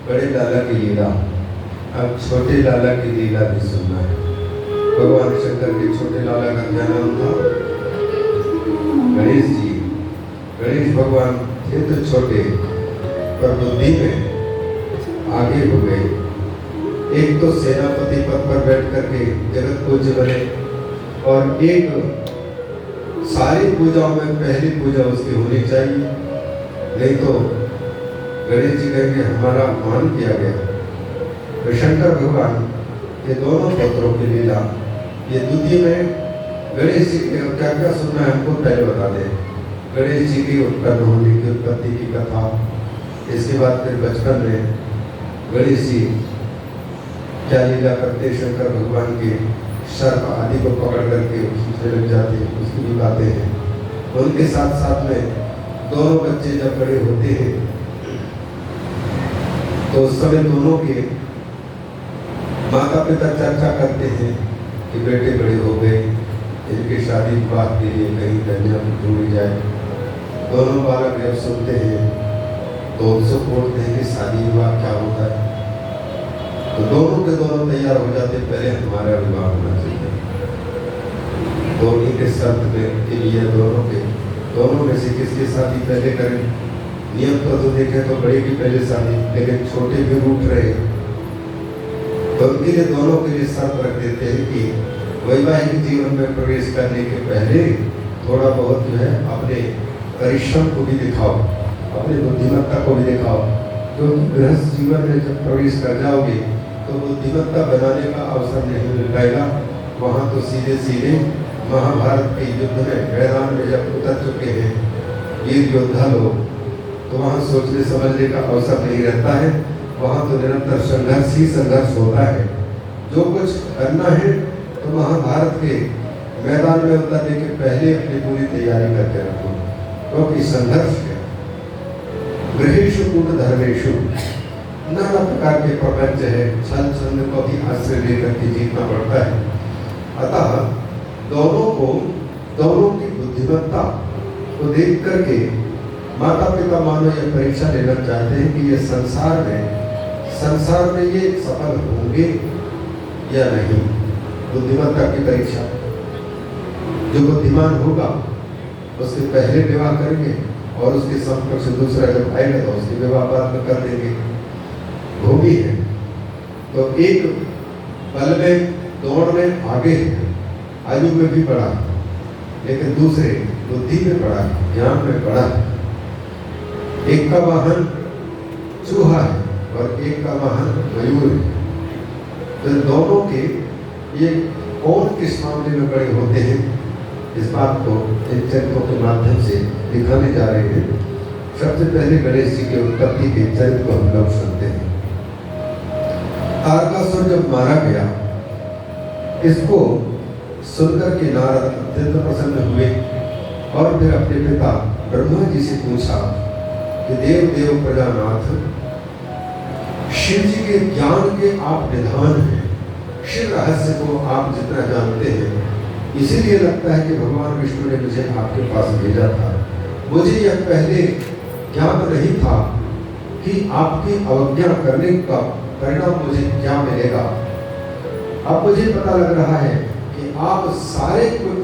बड़े लाला की लीला, अब छोटे लाला की लीला भी सुनना है। भगवान शंकर के छोटे लाला का क्या नाम था? गणेश जी। गणेश भगवान थे तो छोटे, पर बुद्धि में आगे हो गए। एक तो सेनापति पद पर बैठ करके जगत पूज्य बने, और एक सारी पूजाओं में पहली पूजा उसकी होनी चाहिए, नहीं तो गणेश जी कहेंगे हमारा अपमान किया गया। तो शंकर भगवान ये दोनों पुत्रों की लीला। ये द्वितीय में गणेश जी क्या क्या सुनना है हमको पहले बता दें। गणेश जी की उत्पन्न होने की उत्पत्ति की कथा, इसके बाद फिर बचपन में गणेश जी क्या लीला करते, शंकर भगवान के सर्प आदि को पकड़ करके खींचने लग जाते हैं, उसकी भी बातें हैं। उनके साथ साथ में दोनों बच्चे जब बड़े होते हैं तो उस समय दोनों के माता पिता चर्चा करते हैं कि बेटे बड़े हो गए, इनकी शादी विवाह के लिए कहीं कन्या ढूंढी जाए। दोनों बालक जब सुनते हैं तो उनसे पूछते हैं कि शादी विवाह क्या होता है। तो दोनों के दोनों तैयार हो जाते, पहले हमारा विवाह होना चाहिए। दोनों के शर्त के लिए दोनों में से किसकी शादी पहले करें। नियम तो देखें तो बड़े की पहले शादी, लेकिन छोटे भी रूठ रहे तो उनके लिए दोनों के लिए शर्त रख देते हैं कि वैवाहिक जीवन में प्रवेश करने के पहले थोड़ा बहुत जो है अपने परिश्रम को भी दिखाओ, अपनी बुद्धिमत्ता को भी दिखाओ, क्योंकि गृहस्थ जीवन में जब प्रवेश कर जाओगे तो बुद्धिमत्ता बनाने का अवसर नहीं मिल पाएगा। वहाँ तो सीधे सीधे महाभारत के युद्ध में मैदान में जब उतर चुके हैं वीर योद्धा लोग, तो वहाँ सोचने समझने का अवसर नहीं रहता है। वहाँ तो निरंतर संघर्ष ही संघर्ष होता है। जो कुछ करना है तो महाभारत के मैदान में उतरने के पहले अपनी पूरी तैयारी करके रखो, क्योंकि संघर्ष है। गृहेषु कूट धर्मेषु नाना प्रकार के प्रपंच है, छल छंद को भी आश्रय लेकर के जीतना पड़ता है। अतः दोनों की बुद्धिमत्ता को देख करके माता पिता मानो ये परीक्षा लेना चाहते हैं कि ये संसार में ये सफल होंगे या नहीं। बुद्धिमत्ता की परीक्षा, जो बुद्धिमान होगा उसके पहले विवाह करेंगे और उसके समकक्ष दूसरा जब आएगा तो उसके विवाह बाद में कर देंगे। भोगी है तो एक बल में दौड़ में आगे है, आयु में भी बड़ा है, लेकिन दूसरे बुद्धि में बड़ा है, ज्ञान में बड़ा है। एक का वाहन चूहा है और एक का वाहन मयूर है। तो दोनों के ये कौन किस मामले में बड़े होते हैं, इस बात को इन चरित्रों के माध्यम से दिखाने जा रहे हैं। सबसे पहले गणेश जी के उत्पत्ति के चरित्र को हम लोग सुनते हैं। तारकासुर जब मारा गया, इसको सुनकर के नारद अत्यंत प्रसन्न हुए और फिर अपने पिता ब्रह्मा जी से पूछा कि देव देव प्रजानाथ, शिव जी के ज्ञान के आप निधान हैं, शिव रहस्य को आप जितना जानते हैं, इसीलिए लगता है कि भगवान विष्णु ने मुझे आपके पास भेजा था। मुझे यह पहले ज्ञान नहीं था कि आपकी अवज्ञा करने का परिणाम मुझे क्या मिलेगा। अब मुझे पता लग रहा है कि आप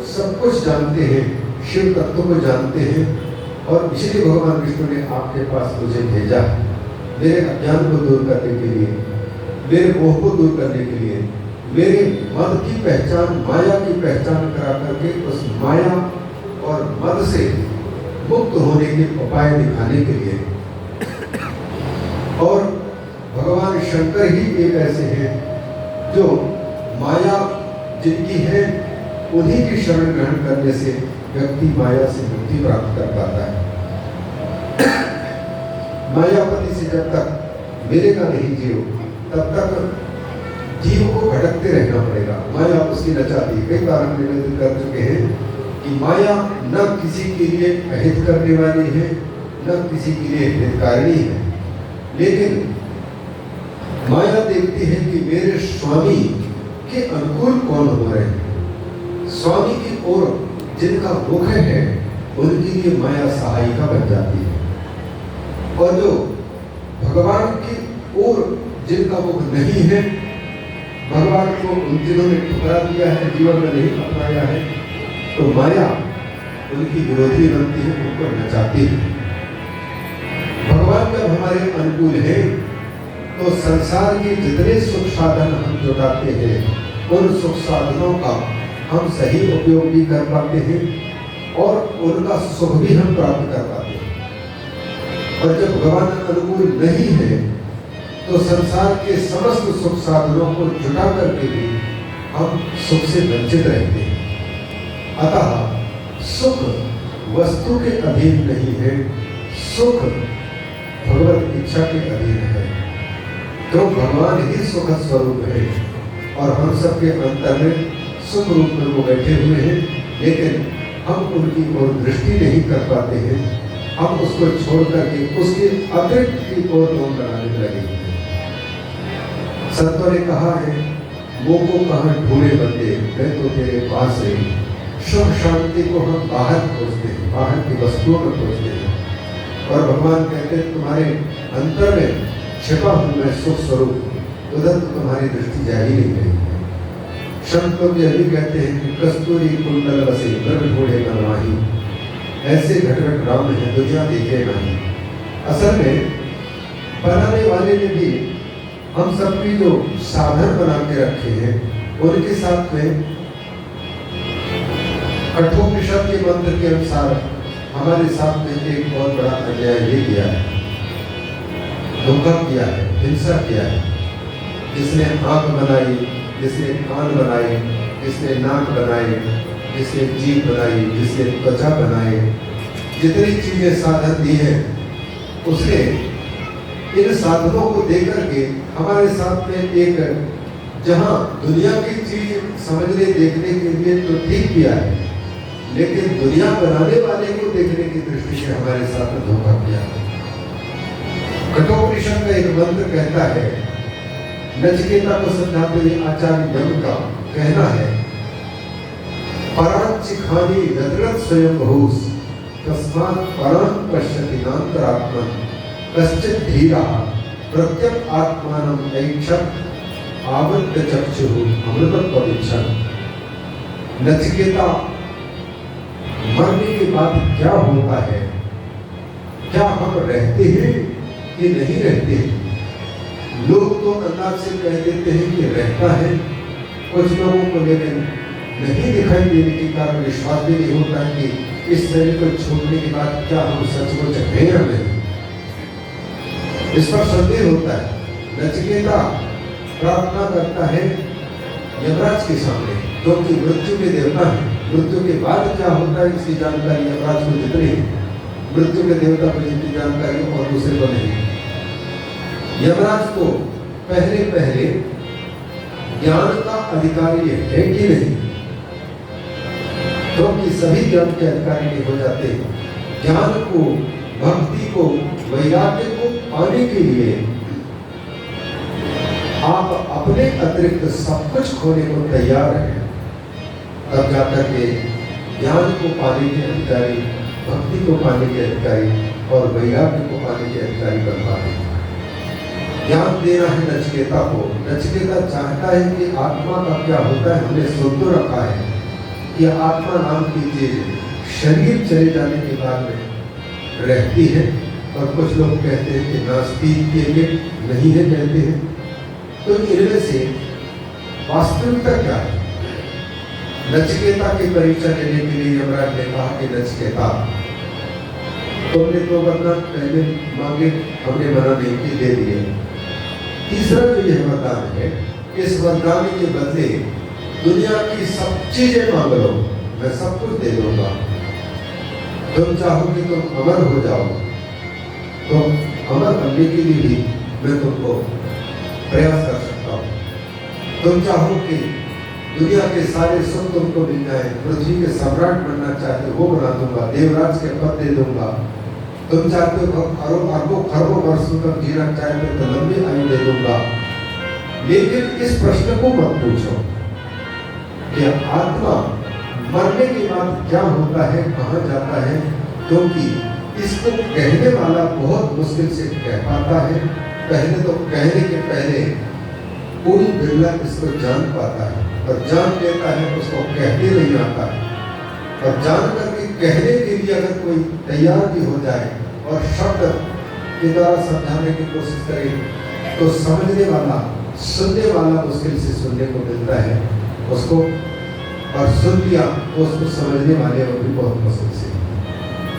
सब कुछ जानते हैं, शिव तत्व को जानते हैं, और इसलिए भगवान विष्णु ने आपके पास मुझे भेजा, मेरे अज्ञान को दूर करने के लिए, मेरे मोह को दूर करने के लिए, मेरे मद की पहचान, माया की पहचान करा करके उस माया और मद से मुक्त होने के उपाय दिखाने के लिए। और भगवान शंकर ही एक ऐसे हैं जो माया जिनकी है उन्हीं की शरण ग्रहण करने से व्यक्ति माया से मुक्ति प्राप्त कर पाता है। मायापति से जब तक मिलेगा नहीं जीव, तब तक जीव को भटकते रहना पड़ेगा। माया उसकी नचाती। कई बार हम निवेदन कर चुके हैं कि माया न किसी के लिए अहित करने वाली है, न किसी के लिए हितकारिणी है, लेकिन माया देखती है कि मेरे स्वामी के अनुकूल कौन हो रहे हैं। स्वामी की ओर जिनका मुख है उनके लिए माया सहायिका बन जाती है, और जो भगवान की ओर जिनका मुख नहीं है, भगवान को जिन्होंने ठुकरा दिया है, जीवन में नहीं अपनाया है, तो माया उनकी विरोधी बनती है, उनको नचाती है। भगवान जब हमारे अनुकूल है तो संसार के जितने सुख साधन हम जुटाते हैं, उन सुख साधनों का हम सही उपयोग भी कर पाते हैं और उनका सुख भी हम प्राप्त कर पाते हैं। और जब भगवान अनुकूल नहीं है तो संसार के समस्त सुख साधनों को जुटा करके भी हम सुख से वंचित रहते हैं। अतः सुख वस्तु के अधीन नहीं है, सुख भगवत इच्छा के अधीन है। तो भगवान ही सुख स्वरूप है और हम सबके अंतर में सुख रूप में वो बैठे हुए हैं, लेकिन हम उनकी ओर दृष्टि नहीं कर पाते हैं। हम उसको छोड़ करके उसके अतिरिक्त की ओर लोग बनाने लगे हैं। संतों ने कहा है, वो को कहाँ ढूंढे बंदे, मैं तो तेरे पास है। सुख शांति को हम बाहर खोजते हैं, बाहर की वस्तुओं में खोजते हैं, और भगवान कहते हैं तुम्हारे अंतर में छिपा हूं मैं सुख स्वरूप, उधर तो तुम्हारी दृष्टि जा ही नहीं रही। संत लोग यह भी कहते हैं कि कस्तूरी कुंडल बसे नर ढूंढे न माही, ऐसे घटघट राम है दुनिया देखे नहीं। असल में बनाने वाले ने भी हम सबकी जो साधन बना के रखे हैं, उनके साथ में कठोपनिषद के मंत्र के अनुसार हमारे साथ में एक बहुत बड़ा अन्याय ये किया है, धोखा किया है, हिंसा किया है। जिसने आंख बनाई, जिसने कान बनाए, जिसने नाक बनाए, जिसने जीभ बनाई, जिसने त्वचा बनाए, जितनी चीजें साधन दी है, उसने इन साधनों को देकर के हमारे साथ में एक, जहां दुनिया की चीज समझने देखने के लिए तो ठीक किया है, लेकिन दुनिया बनाने वाले को देखने की दृष्टि से हमारे साथ में धोखा किया है। कठोपनिषद का एक मंत्र कहता है, नचिकेता को समझाते हुए आचार्य यम का कहना है, परां चिखानी व्यतिरत स्वयं बहुस तस्मात् परां पश्यति नान्तरात्मन कश्चित् धीरा प्रत्यक आत्मानं ऐक्षत आवृत्य चक्षुः अमृतत्वमिच्छन्। नचिकेता, मरने के बाद क्या होता है, क्या हम रहते हैं कि नहीं रहते हैं? लोग तो अंदाज से कह देते हैं कि रहता है, कुछ लोगों को लेकिन नहीं दिखाई देने के कारण विश्वास भी नहीं होता है कि इस शरीर को छोड़ने के बाद क्या हम सचमुच हैं या नहीं। इस पर संदेह होता है। नचिकेता प्रार्थना करता है यमराज के सामने, जो कि मृत्यु के देवता है। मृत्यु के बाद क्या होता है इसकी जानकारी यमराज को जितनी है, मृत्यु के देवता को जितनी जानकारी और दूसरे को नहीं। यमराज को पहले पहले ज्ञान का अधिकारी है कि नहीं, क्योंकि सभी ज्ञान के अधिकारी नहीं हो जाते। ज्ञान को, भक्ति को, वैराग्य को पाने के लिए आप अपने अतिरिक्त सब कुछ खोने को तैयार हैं, तब जाकर के ज्ञान को पाने के अधिकारी, भक्ति को पाने के अधिकारी और वैराग्य को पाने के अधिकारी बन पाते हैं। ज्ञान देना है नचिकेता को। नचिकेता चाहता है कि आत्मा का क्या होता है। हमने सुन तो रखा है कि आत्मा नाम की चीज शरीर चले जाने के बाद में रहती है, और कुछ लोग कहते हैं कि नास्ती के लिए नहीं है कहते हैं। तो इनमें से वास्तविकता क्या है? नचिकेता की परीक्षा लेने के लिए यमराज ने कहा कि नचिकेता, तुमने तो वरदान पहले मांगे, हमने मना नहीं की, दे दिए। तीसरा जो यह वरदान है, इस वरदान के बदले दुनिया की सब चीजें मांग लो, मैं सब कुछ दे दूंगा। तुम चाहो कि तुम अमर हो जाओ, तो अमर बनने के लिए भी मैं तुमको प्रयास कर सकता हूँ। तुम चाहो कि दुनिया के सारे सुख तुमको मिल जाए, पृथ्वी के सम्राट बनना चाहते हो वो बना दूंगा, देवराज के पद दे दूंगा। तुम चाहते हो अरबों खरबों वर्षों तक जीना चाहते हो तो लंबी आयु दे दूंगा। लेकिन इस प्रश्न को मत पूछो कि आत्मा मरने के बाद क्या होता है, कहाँ जाता है, क्योंकि इसको कहने वाला बहुत मुश्किल से कह पाता है। पहले तो कहने के पहले कोई बिरला इसको जान पाता है, और जान लेता है उसको कहते नहीं आता है। और जान करके कहने के लिए अगर कोई तैयार भी हो जाए और शब्द के द्वारा समझाने की कोशिश करे, तो समझने वाला, सुनने वाला मुश्किल से सुनने को मिलता है उसको, और सुन लिया तो उसको समझने वाले वो भी बहुत मुश्किल से।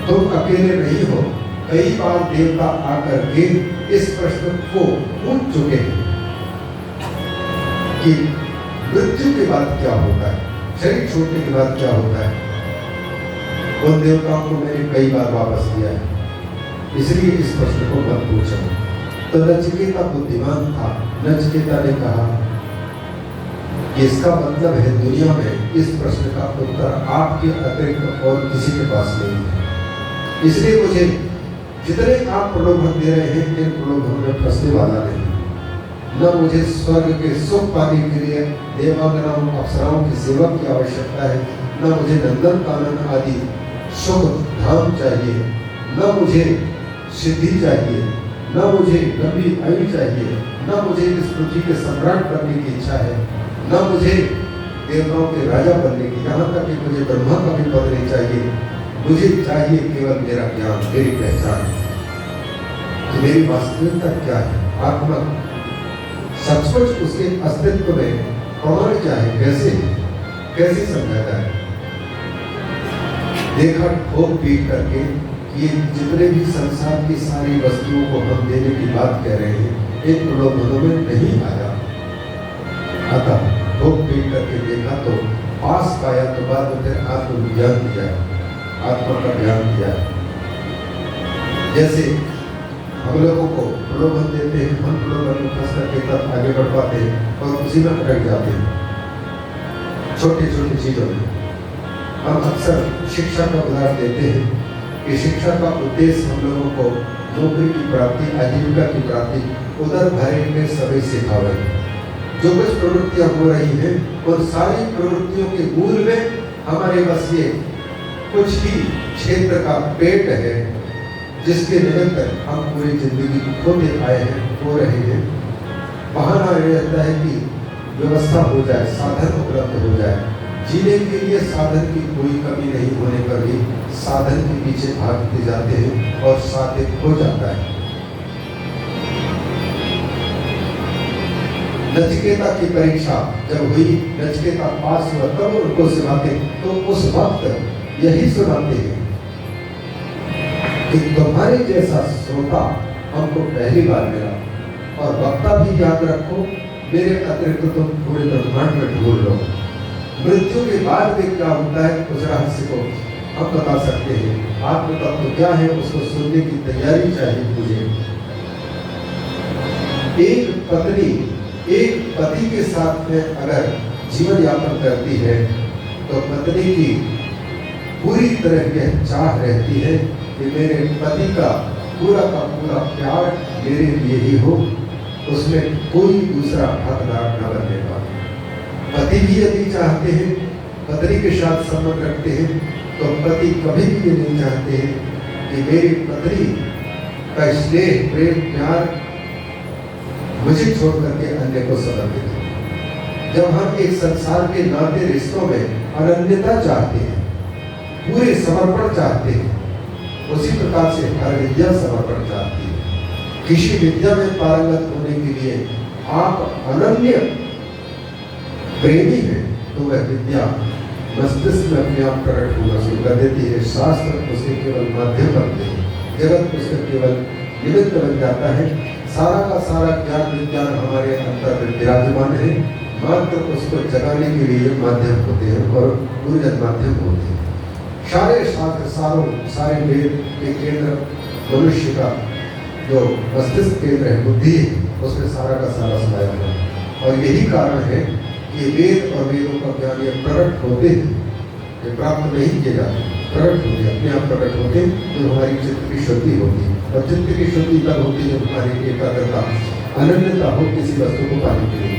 तुम अकेले नहीं हो, कई बार देवता आकर के इस प्रश्न को पूछ चुके हैं कि मृत्यु के बाद क्या होता है, शरीर छोड़ने के बाद क्या होता है। उन देवताओं को मैंने कई बार वापस किया है, इसलिए इस प्रश्न को मत पूछो। तो नचिकेता बुद्धिमान था। नचिकेता ने कहा कि इसका मतलब है दुनिया में इस प्रश्न का उत्तर आपके अतिरिक्त और किसी के पास नहीं है, इसलिए मुझे जितने आप प्रलोभन दे रहे हैं इन प्रलोभन में फंसने वाला नहीं। न मुझे स्वर्ग के सुख पाने के लिए देवांगनाओं अप्सराओं की सेवा की आवश्यकता है, न मुझे नंदन कानन आदि सुख धाम चाहिए, न मुझे सिद्धि चाहिए, न मुझे लंबी आयु चाहिए, न मुझे इस पृथ्वी के सम्राट बनने की इच्छा है, न मुझे देवताओं के राजा बनने की, यहाँ तक कि मुझे ब्रह्मा का भी पद नहीं चाहिए। मुझे चाहिए केवल मेरा ज्ञान, मेरी पहचान कि मेरी वास्तविकता क्या है, आत्मा सचमुच उसके अस्तित्व में प्रमाण क्या है, कैसे समझा जाए। देखा ठोक पीट करके ये जितने भी संसार की सारी वस्तुओं को हम देने की बात कह रहे हैं एक प्रलोभनों में नहीं आया। अतः ठोक पीट करके देखा तो पास पाया, तो बाद में फिर आत्मज्ञान दिया, आत्मा का ज्ञान दिया। जैसे हम लोगों को प्रलोभन देते हैं, हम प्रलोभन में फंस करके तब आगे बढ़ पाते हैं और उसी में अटक जाते हैं छोटी छोटी चीजों में। हम अक्सर शिक्षा का उदाहरण देते हैं कि शिक्षा का उद्देश्य हम लोगों को नौकरी की प्राप्ति, आजीविका की प्राप्ति, उधर भरे में सभी सिखावे। जो कुछ प्रवृत्तियां हो रही हैं उन सारी प्रवृत्तियों के मूल में हमारे बस ये कुछ ही क्षेत्र का पेट है जिसके निरंतर हम पूरी जिंदगी खोते आए हैं, खो रहे हैं। बहाना रहता है कि व्यवस्था हो जाए, साधन उपलब्ध हो जाए। जीने के लिए साधन की कोई कमी नहीं होने पर भी साधन के पीछे भागते जाते हैं और साधन हो जाता है। नचिकेता की परीक्षा जब हुई, नचिकेता पास हुआ, तब उनको सुनाते तो उस वक्त यही सुनाते हैं कि तुम्हारे जैसा श्रोता हमको पहली बार मिला, और वक्ता भी याद रखो, मेरे अतिरिक्त तुम पूरे ब्रह्मांड में ढूंढ लो। मृत्यु के बाद में क्या होता है उस रहस्य को हम बता सकते हैं। आत्म तत्व क्या है उसको सुनने की तैयारी चाहिए मुझे। एक पत्नी एक पति के साथ में अगर जीवन यापन करती है तो पत्नी की पूरी तरह यह चाह रहती है कि मेरे पति का पूरा प्यार मेरे लिए ही हो, उसमें कोई दूसरा हकदार न बनने पाए। पति भी यदि चाहते हैं, पत्नी के साथ संबंध रखते हैं, तो पति कभी भी ये नहीं चाहते हैं कि मेरी पत्नी का स्नेह, प्रेम, प्यार मुझे छोड़ करके अन्य को समर्पित हो। जब हम एक संसार के नाते रिश्तों में अनन्यता चाहते हैं, पूरे समर्पण चाहते हैं, उसी प्रकार से हर विद्या समर्पण चाहती है। किसी विद्या में पारंगत होने के लिए आप अनन्य प्रेमी है तो वह विद्या मस्तिष्क में अपने आप प्रकट होना शुरू कर देती है। शास्त्र उसके केवल माध्यम बनते हैं, जगत उसका केवल निमित्त बन जाता है। सारा का सारा ज्ञान विज्ञान हमारे अंतर में विराजमान है, मात्र उसको जगाने के लिए माध्यम होते हैं और गुरुजन माध्यम होते हैं। सारे शास्त्र, सारे वेद के केंद्र मनुष्य का जो मस्तिष्क केंद्र है, बुद्धि है, उसमें सारा का सारा समाया हुआ है। और यही कारण है कि वेद और वेदों का ज्ञान ये प्रकट होते हैं, ये प्राप्त नहीं किए जाते, प्रकट होते, अपने आप प्रकट होते तो हमारी चित्त की शुद्धि होती। और चित्त की शुद्धि तब होती जब हमारी एकाग्रता, अनन्यता हो किसी वस्तु को पाने के लिए।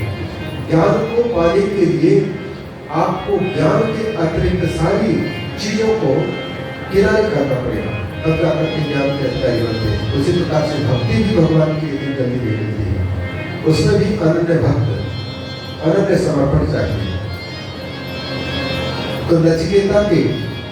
ज्ञान को पाने के लिए आपको ज्ञान के अतिरिक्त सारी चीजों को किनारे करना पड़ेगा, तब जाकर के ज्ञान के अधिकारी बनते हैं। उसी प्रकार से भक्ति भी भगवान की इतनी जल्दी नहीं मिलती है, उसमें भी अनन्य भक्त, अनन्य समर्पण चाहिए। तो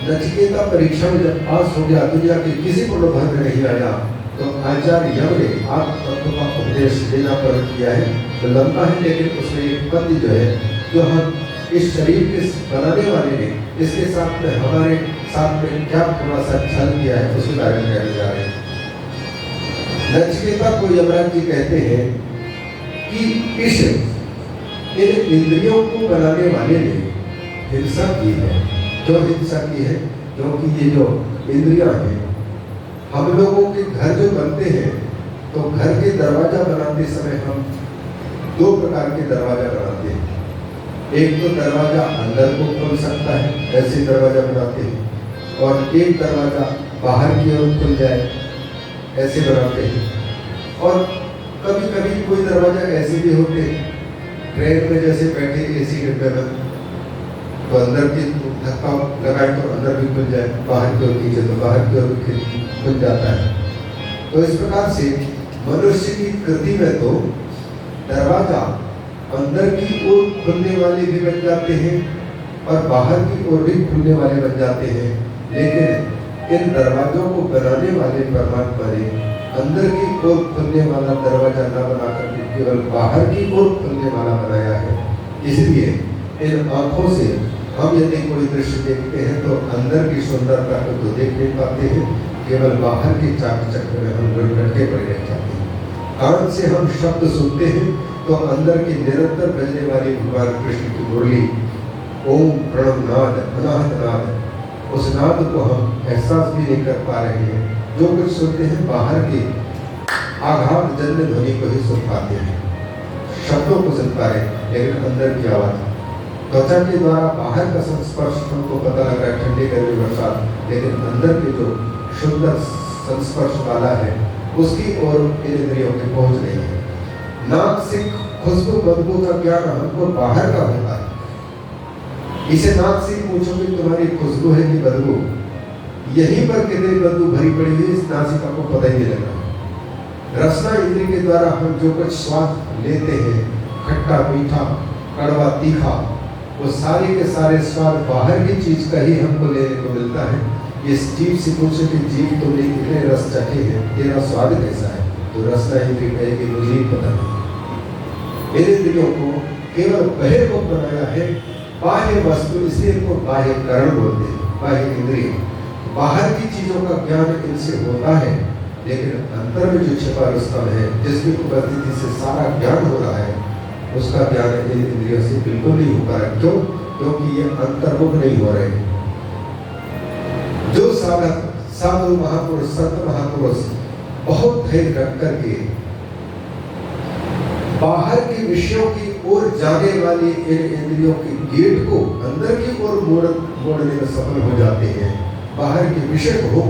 नचिकेता परीक्षा में जब पास हो गया, दुनिया के किसी प्रलोभन में नहीं आया, तो आचार्य यम ने आत्म तत्व का उपदेश देना पर किया है। तो लंबा है, लेकिन उसमें एक पद्य जो है, जो हम इस शरीर के बनाने वाले ने इसके साथ में हमारे साथ में क्या थोड़ा सा छल किया है, उसके बारे में कहने जा रहे हैं। नचिकेता को यमराज जी कहते हैं कि इन इंद्रियों को बनाने वाले ने हिंसा की है। जो हिंसा की है, क्योंकि ये जो इंद्रियां हैं, हम लोगों के घर जो बनते हैं, तो घर के दरवाजा बनाते समय हम दो प्रकार के दरवाजा बनाते हैं। एक तो दरवाजा अंदर को खोल सकता है, ऐसे दरवाजा बनाते हैं, और एक दरवाजा बाहर की ओर खुल जाए, ऐसे बनाते हैं। और कभी कभी कोई दरवाजा ऐसे भी होते हैं, ट्रेन में जैसे बैठे एसी डिब्बे में, तो अंदर की धक्का लगाए तो अंदर भी खुल जाए, बाहर की ओर खींचे तो बाहर की ओर खुल जाता है। तो इस प्रकार से मनुष्य की कृति में तो दरवाजा अंदर की ओर खुलने वाले भी बन जाते हैं और बाहर की ओर भी खुलने वाले बन जाते हैं, लेकिन इन दरवाजों को बनाने वाले परमात्मा ने अंदर की ओर खुलने वाला दरवाजा न बनाकर केवल बाहर की ओर खुलने वाला बनाया है। इसलिए इन आंखों से हम यदि कोई दृश्य देखते हैं तो अंदर की सुंदरता को तो देख नहीं पाते हैं, केवल बाहर के चाक चक्र में हम लटके पड़े रह जाते हैं। कान से हम शब्द सुनते हैं तो अंदर की निरंतर बजने वाली भगवान कृष्ण की मुरली ओम प्रणव नाद अनाहत नाद, उस नाद को हम एहसास भी नहीं कर पा रहे हैं। जो कुछ सुनते हैं बाहर की आघात जन्य ध्वनि को ही सुन पाते हैं, शब्दों को सुन पा रहे हैं, लेकिन अंदर की आवाज त्वचा के द्वारा बाहर का संस्पर्श हमको पता लग रहा है, ठंडी गर्मी बरसात, लेकिन अंदर के जो सुंदर संस्पर्श वाला है उसकी ओर इन इंद्रियों के पहुंच नहीं है। नाक से खुशबू बदबू का ज्ञान हमको बाहर का होता है। इसे नाक से पूछोगे तुम्हारी खुशबू है कि बदबू, यहीं पर कितनी बदबू भरी पड़ी हुई, इस नासिका को पता ही नहीं लग रहा। रसना इंद्रिय के द्वारा हम जो कुछ स्वाद लेते हैं, खट्टा मीठा कड़वा तीखा, वो सारे के सारे स्वाद बाहर की चीज का ही हमको लेने को मिलता है। इस जीव से पूछे कि जीव तुमने कितने रस चखे हैं, तेरा स्वाद कैसा है, तो रसना इंद्रिय कहेगी मुझे ही पता नहीं। मेरे इंद्रियों को केवल बहिर्मुख बनाया है, बाह्य वस्तु, इसलिए इनको बाह्य करण बोलते हैं, बाह्य इंद्रिय। बाहर की चीजों का ज्ञान इनसे होता है, लेकिन अंतर में जो छिपा रुस्तम है, जिसकी उपस्थिति से सारा ज्ञान हो रहा है, उसका ज्ञान इन इंद्रियों से बिल्कुल नहीं हो पा रहा। क्यों? क्योंकि ये अंतर्मुख नहीं हो रहे। जो साधक, साधु महापुरुष, संत महापुरुष बहुत धैर्य रख करके बाहर के विषयों की ओर जाने वाली इन इंद्रियों के गेट को अंदर की ओर मोड़ने में सफल हो जाते हैं। बाहर के विषय को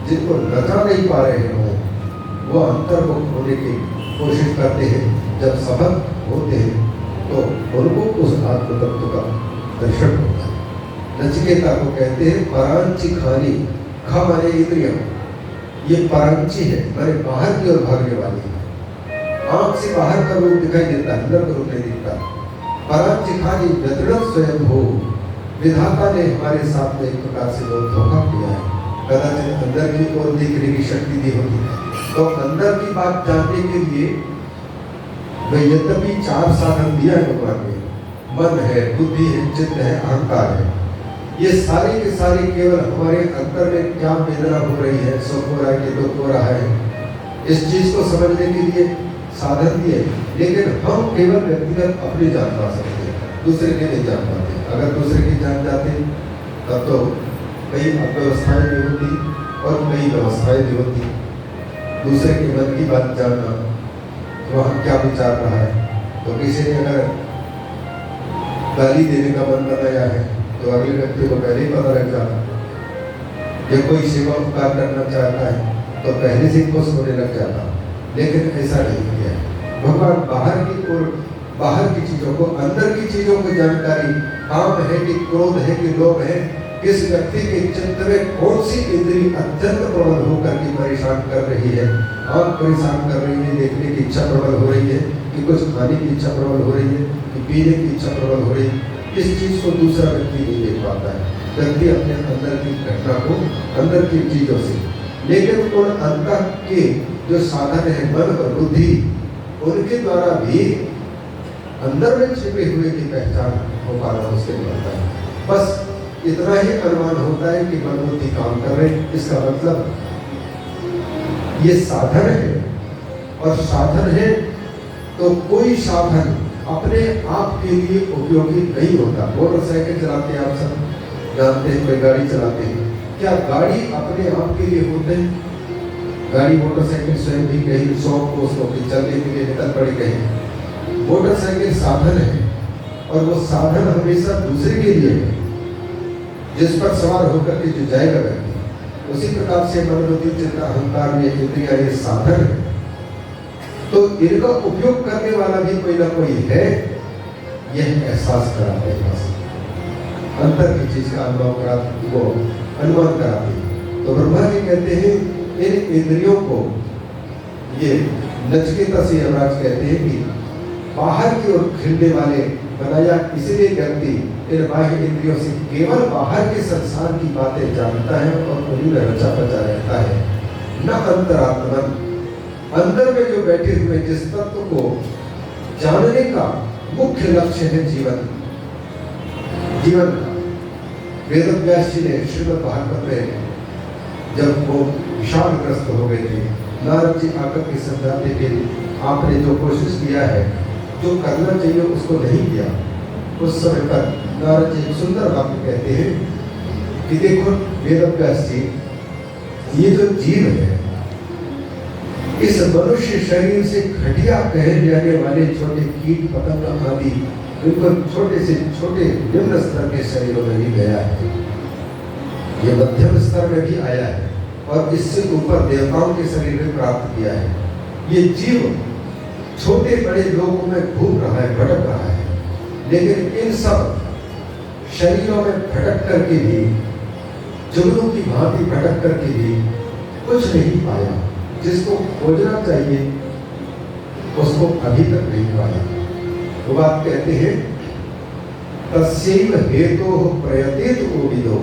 जिनको नचा नहीं पा रहे हो, वो अंतर्मुख होने की कोशिश करते हैं। जब सफल होते हैं तो उनको उस आत्म तत्व का दर्शन होता है। नचिकेता को कहते हैं परांची खानी, खा माने इंद्रियां, ये परांची है, माने बाहर की ओर भागने वाली है। आंख से बाहर का रूप दिखाई देता है, अंदर का रूप नहीं दिखता। परांची खानी व्यतिरत स्वयं हो, विधाता ने हमारे साथ में एक प्रकार से बहुत धोखा किया है। कदाचित अंदर की ओर देखने की शक्ति दी होती है, तो अंदर की बात जानने के लिए मैं यद्यपि 4 साधन दिया है भगवान ने, मन है, बुद्धि है, चित्त है, अहंकार है, ये सारे के सारे केवल हमारे अंतर में क्या वेदना हो रही है, सुख हो रहा है कि दुख हो रहा है, इस चीज को समझने के लिए साधन दिए। लेकिन हम केवल व्यक्तिगत अपनी जान पा सकते हैं, दूसरे के नहीं जान पाते। अगर दूसरे की जान जाते तब तो कई अव्यवस्थाएं भी होती और कई व्यवस्थाएं भी होती। दूसरे के मन की बात जानना, तो हम क्या विचार रहा है, तो किसी ने अगर गाली देने का मन बनाया है तो अगले व्यक्ति को पहले ही पता लग जाता। या कोई सेवा उपकार करना चाहता है तो पहले से खुश होने लग जाता। लेकिन ऐसा नहीं किया। भगवान बाहर की चीजों को, अंदर की चीजों की जानकारी, काम है कि क्रोध है कि लोभ है, किस व्यक्ति के चित्त में कौन सी इंद्रिय अत्यंत प्रबल होकर के परेशान कर रही है। आंख परेशान कर रही है, देखने की इच्छा प्रबल हो रही है, कि कुछ खाने की इच्छा प्रबल हो रही है, कि पीने की इच्छा प्रबल हो रही है। इस चीज को दूसरा व्यक्ति नहीं देख पाता है। व्यक्ति अपने अंदर की घटना को, अंदर की चीजों से, लेकिन उन अंतर के जो साधन है, मन और बुद्धि, उनके द्वारा भी अंदर में छिपे हुए की पहचान हो पाना मुश्किल होता है। बस इतना ही अनुमान होता है कि मन बुद्धि काम कर रहे। इसका मतलब ये साधन है, और साधन है तो कोई साधन अपने आप के लिए उपयोगी नहीं होता। मोटरसाइकिल चलाते आप सब जानते हैं, कोई गाड़ी चलाते हैं, क्या गाड़ी अपने आप के लिए होते हैं? गाड़ी मोटरसाइकिल स्वयं भी कहीं शौक को उसको चलने के लिए निकल पड़ी कहीं। मोटरसाइकिल साधन है और वो साधन हमेशा दूसरे के लिए है, जिस पर सवार होकर के जो जाएगा व्यक्ति। उसी प्रकार से मन बुद्धि चित्त अहंकार ये इंद्रियां ये साधन है, तो इनका उपयोग करने वाला भी कोई ना कोई है, यह एहसास कराते हैं, अंतर की चीज का अनुभव कराते, वो अनुमान कराते हैं। तो ब्रह्मा जी कहते हैं इन इंद्रियों को, ये नचिकेता से यमराज कहते हैं कि बाहर की ओर खिलने वाले बनाया, इसलिए व्यक्ति इन बाह्य इंद्रियों से केवल बाहर के संसार की बातें जानता है और उन्हीं में रचा बचा रहता है, न अंतरात्मन, अंदर में जो बैठे हुए जिस तत्व को जानने का मुख्य लक्ष्य है जीवन का। वेदव्यास जी ने श्रीमद् भागवत में जब वो विषादग्रस्त हो गए थे, नारद जी आकर के समझाते थे आपने जो कोशिश किया है, जो करना चाहिए उसको नहीं किया। उस समय पर नारद जी एक सुंदर वाक्य कहते हैं कि देखो वेदव्यास जी, ये जो जीव है, इस मनुष्य शरीर से घटिया कहे जाने वाले छोटे कीट पतंग आदि बिल्कुल छोटे से छोटे निम्न स्तर के शरीरों में भी गया है, ये मध्यम स्तर में भी आया है और इससे ऊपर देवताओं के शरीर में प्राप्त किया है। ये जीव छोटे बड़े लोगों में घूम रहा है, भटक रहा है, लेकिन इन सब शरीरों में भटक करके भी, जुगनों की भांति भटक करके भी कुछ नहीं पाया। जिसको खोजना चाहिए उसको अभी तक नहीं पाया। वो बात कहते हैं तस्यैव हेतोः प्रयतेत ओविदो।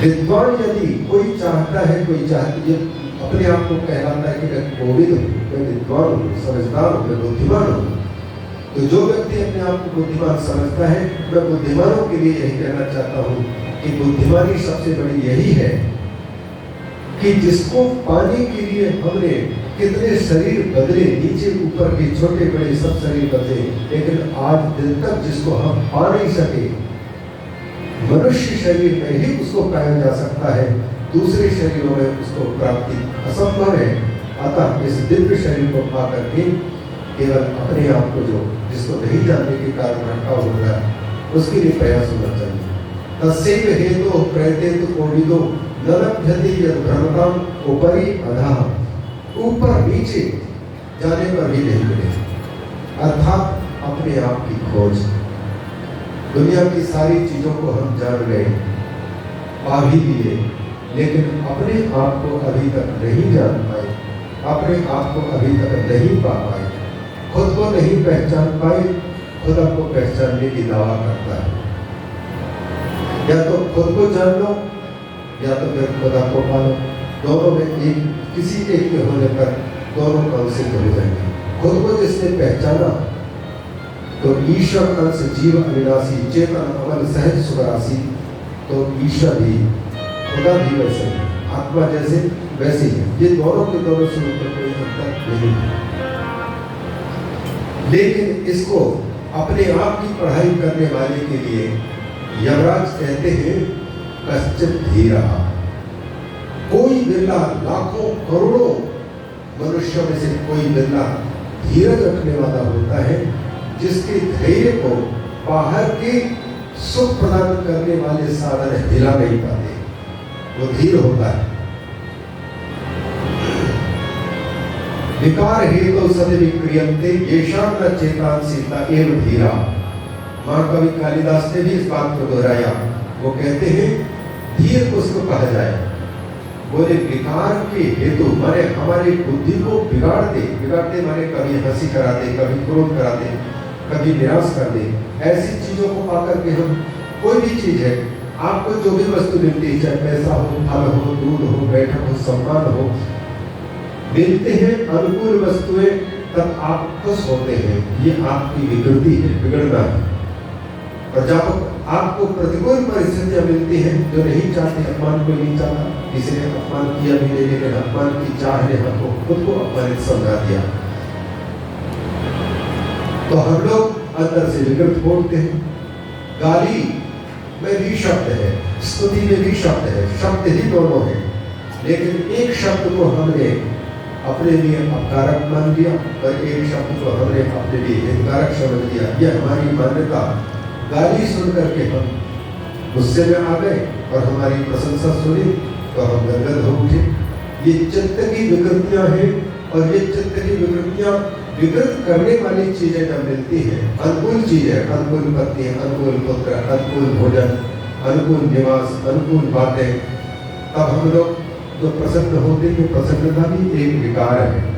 विद्वान यदि कोई चाहता है, कोई चाहती है, अपने आप को कहलाता है कि मैं कोविद हूँ, मैं विद्वान हूँ, समझदार हूँ, मैं बुद्धिमान हूँ, तो जो व्यक्ति अपने आप को बुद्धिमान समझता है, मैं बुद्धिमानों के लिए यही कहना चाहता हूँ कि बुद्धिमानी सबसे बड़ी यही है कि जिसको पाने के लिए हमने कितने शरीर बदले, नीचे ऊपर के छोटे बड़े सब शरीर बदले, लेकिन आज दिन तक जिसको हम पा नहीं सके, मनुष्य शरीर में ही उसको पाया जा सकता है, दूसरे शरीरों में उसको प्राप्ति असंभव है। अतः इस दिव्य शरीर को पा करके केवल अपने आप को जो जिसको नहीं जानने के कारण भटका होता है, उसके लिए प्रयास होना चाहिए। तस्यैव हेतोः प्रयतेत कोविदो न लभ्यते यद् भ्रमताम् उपरि अधः। ऊपर नीचे जाने पर भी नहीं मिले, अर्थात अपने आप की खोज। दुनिया की सारी चीजों को हम जान गए, पा भी लिए, लेकिन अपने आप को अभी तक नहीं जान पाए, अपने आप को अभी तक नहीं पा पाए, खुद को नहीं पहचान पाए। खुद आपको पहचानने की दावा करता है, या तो खुद को जान लो या तो फिर खुदा को पालो। दोनों में एक, किसी एक के होने पर दोनों काम सिद्ध हो जाएंगे। खुद को जिसने पहचाना तो ईश्वर अंश जीव अविनाशी चेतन अमल सहज सुखरासी, तो ईश्वर भी खुदा भी वैसे है, आत्मा जैसे वैसे ही है। ये दोनों के दोनों से ऊपर कोई अंतर नहीं है, लेकिन इसको अपने आप की पढ़ाई करने वाले के लिए यमराज कहते हैं कश्चित् धीरः। कोई बिरला, लाखों करोड़ों मनुष्यों में से कोई बिरला धीरज रखने वाला होता है, जिसके धैर्य को बाहर के सुख प्रदान करने वाले साधन हिला नहीं पाते, वो धीर होता है। विकार हेतु सद विक्रियन्ते येषां न चेतांसीता एव धीरा। महाकवि कालिदास ने भी इस बात को दोहराया। वो कहते हैं धीर उसको कहा जाए, बोले विकार के हेतु माने हमारी बुद्धि को बिगाड़ते माने कभी हंसी करा दे, कभी क्रोध करा दे, कभी निराश कर दे। ऐसी चीजों को पाकर के हम, कोई भी चीज है, आपको जो भी वस्तु मिलती है, चाहे पैसा हो, फल हो, दूध हो, बैठक हो, सम्मान हो, मिलते हैं अनुकूल वस्तुएं, तब आप खुश होते हैं। ये आपकी विकृति है, बिगड़ना है। और जब आपको प्रतिकूल परिस्थितियां मिलती हैं, जो नहीं चाहते, अपमान को नहीं चाहता, किसी ने अपमान किया भी नहीं, लेकिन अपमान की चाह ने हमको खुद को अपमानित समझा दिया, तो हम लोग अंदर से विकृत बोलते हैं। गाली में भी शब्द है, स्तुति में भी शब्द है, शब्द ही दोनों है, लेकिन एक शब्द को हमने अपने लिए अपकारक मान लिया और एक शब्द को हमने अपने लिए हितकारक समझ लिया। यह हमारी मान्यता। गाली सुन करके हम गुस्से में आ गए और हमारी प्रशंसा सुनी तो हम गदगद हो उठे। ये चित्त की विकृतियां हैं, और ये चित्त की विकृतियां विकृत करने वाली चीजें जब मिलती हैं, अनुकूल चीजें, अनुकूल पत्नी, अनुकूल पुत्र, अनुकूल भोजन, अनुकूल निवास, अनुकूल बातें, तब हम लोग जो प्रसन्न होते हैं, प्रसन्नता भी एक विकार है।